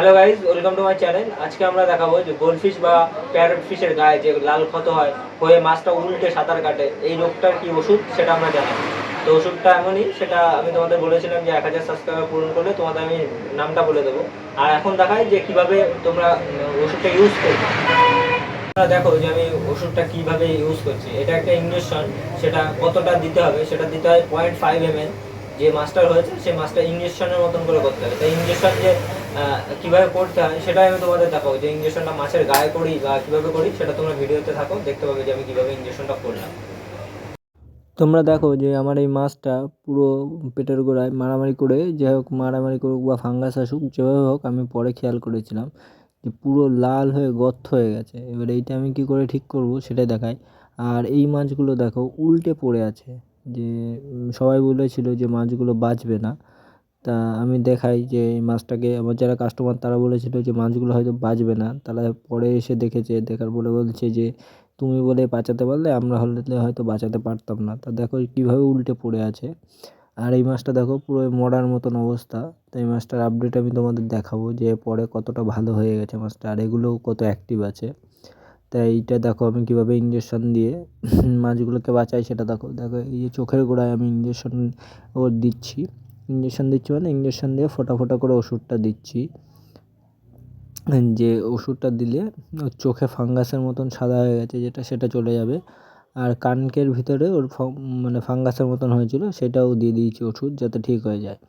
Hello guys, welcome to my channel. আজকে আমরা দেখাবো যে গোল্ডফিশ বা প্যারট ফিশের গায়ে যে লাল ক্ষত হয়, হয়ে মাছটা উল্টে সাঁতার কাটে, এই রোগটার কি ওষুধ সেটা আমরা জানাবো। তো ওষুধটা এমনই, সেটা আমি তোমাদের বলেছিলাম যে 1000 সাবস্ক্রাইবার পূরণ করলে তোমাদের আমি নামটা বলে দেবো। আর এখন দেখায় যে কিভাবে তোমরা ওষুধটা ইউজ করবে। তোমরা দেখো যে আমি ওষুধটা কিভাবে ইউজ করছি। এটা একটা ইঞ্জেকশন, সেটা কতটা দিতে হবে, সেটা দিতে হয় 0.5 ml। যে মাছটা হয়েছে সেই মাছটা ইঞ্জেকশনের মতন করে করতে হবে। তাই ইঞ্জেকশন যে কীভাবে করতে হয় সেটাই আমি তোমাদের দেখাবো। যে ইঞ্জেকশনটা মাছের গায়ে করি বা কীভাবে করি সেটা তোমরা ভিডিওতে থাকো, দেখতে পাবে যে আমি কীভাবে ইঞ্জেকশনটা করলাম। তোমরা দেখো যে আমার এই মাছটা পুরো পেটের গোড়ায় মারামারি করে, যাই হোক মারামারি করুক বা ফাঙ্গাস আসুক, যেভাবে হোক আমি পরে খেয়াল করেছিলাম যে পুরো লাল হয়ে গর্ত হয়ে গেছে। এবার এইটা আমি কী করে ঠিক করব সেটাই দেখাই। আর এই মাছগুলো দেখো উল্টে পড়ে আছে, যে সবাই বলেছিল যে মাছগুলো বাঁচবে না। তা আমি দেখাই যে এই মাছটাকে, আমার যারা কাস্টমার তারা বলেছিল যে মাছগুলো হয়তো বাঁচবে না, তারা পরে এসে দেখেছে, দেখার পরে বলছে যে তুমি বলে বাঁচাতে পারলে, আমরা হলে হয়তো বাঁচাতে পারতাম না। তা দেখো কীভাবে উল্টে পড়ে আছে। আর এই মাছটা দেখো পুরো মরার মতন অবস্থা। তো এই মাছটার আপডেট আমি তোমাদের দেখাবো যে পরে কতটা ভালো হয়ে গেছে মাছটা, আর এগুলোও কত অ্যাক্টিভ আছে। তাই এইটা দেখো আমি কীভাবে ইঞ্জেকশন দিয়ে মাছগুলোকে বাঁচাই সেটা দেখো। দেখো এই যে চোখের গোড়ায় আমি ইঞ্জেকশন দিচ্ছি। ইঞ্জেকশন দিচ্ছি মানে ইঞ্জেকশন দিয়ে ফোঁটা ফোঁটা করে ওষুধটা দিচ্ছি। যে ওষুধটা দিলে ওর চোখে ফাঙ্গাসের মতন সাদা হয়ে গেছে যেটা, সেটা চলে যাবে। আর কানকের ভিতরে ওর মানে ফাঙ্গাসের মতন হয়েছিল, সেটাও দিয়ে দিয়েছি ওষুধ, যাতে ঠিক হয়ে যায়।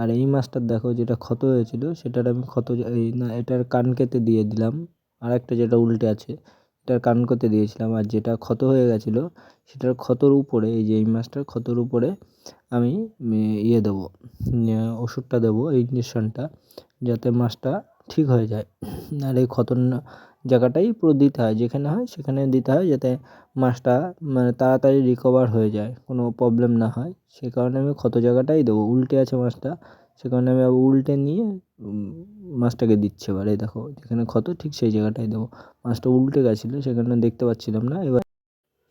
আর এই মাছটার দেখো যেটা ক্ষত হয়েছিল, সেটার আমি এই না, এটার কানকেতে দিয়ে দিলাম। আর একটা যেটা উল্টে আছে এটার কানকোতে দিয়েছিলাম। আর যেটা ক্ষত হয়ে গেছিলো সেটার ক্ষতর উপরে, এই যে এই মাছটার ক্ষতর উপরে আমি ইয়ে দেবো, ওষুধটা দেবো, এই ইঞ্জেকশনটা, যাতে মাছটা ঠিক হয়ে যায়। আর এই ক্ষত জায়গাটাই পুরো দিতে হয়, যেখানে হয় সেখানে দিতে হয়, যাতে মাছটা মানে তাড়াতাড়ি রিকভার হয়ে যায়, কোনো প্রবলেম না হয়। সে কারণে আমি ক্ষত জায়গাটাই দেবো। উল্টে আছে মাছটা, সে কারণে আমি উল্টে নিয়ে মাছটাকে দিচ্ছি। এবার এই দেখো যেখানে ক্ষত ঠিক সেই জায়গাটাই দেবো। মাছটা উল্টে গেছিলো, সেখানে দেখতে পাচ্ছিলাম না। এবার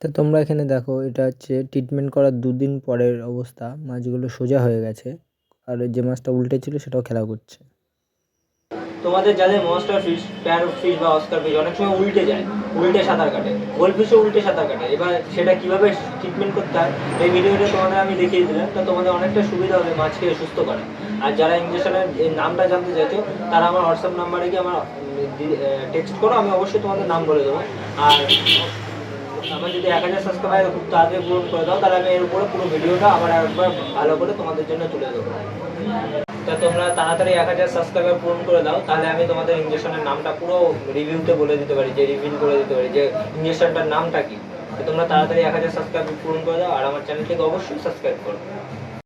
তা তোমরা এখানে দেখো, এটা হচ্ছে ট্রিটমেন্ট করার 2 দিন পরের অবস্থা। মাছগুলো সোজা হয়ে গেছে, আর যে মাছটা উল্টে ছিল সেটাও খেলা করছে। তোমাদের যাদের মনস্টার ফিশ, প্যারট ফিশ বা অস্কার ফিশ অনেক সময় উল্টে যায়, উল্টে সাঁতার কাটে, গোল্ডফিশও উল্টে সাঁতার কাটে। এবার সেটা কীভাবে ট্রিটমেন্ট করতে হয় এই ভিডিওটা তোমাদের আমি দেখিয়ে দিলাম। তো তোমাদের অনেকটা সুবিধা হবে মাছকে সুস্থ করা। আর যারা ইঞ্জেকশনের নামটা জানতে চাইছো, তারা আমার হোয়াটসঅ্যাপ নাম্বারে গিয়ে আমার টেক্সট করো, আমি অবশ্যই তোমাদের নাম বলে দেবো। আর আমার যদি 1000 সাবস্ক্রাইবার খুব তাড়াতাড়ি পূরণ করে দাও, তাহলে আমি এর উপরে পুরো ভিডিওটা আবার একবার ভালো করে তোমাদের জন্য তুলে দেবো। তা তোমরা তাড়াতাড়ি 1000 সাবস্ক্রাইবার পূরণ করে দাও, তাহলে আমি তোমাদের ইঞ্জেকশনের নামটা পুরো রিভিউতে বলে দিতে পারি, যে রিভিল করে দিতে পারি যে ইঞ্জেকশনটার নামটা কি। তো তোমরা তাড়াতাড়ি 1000 সাবস্ক্রাইবার পূরণ করে দাও, আর আমার চ্যানেলটিকে অবশ্যই সাবস্ক্রাইব করো।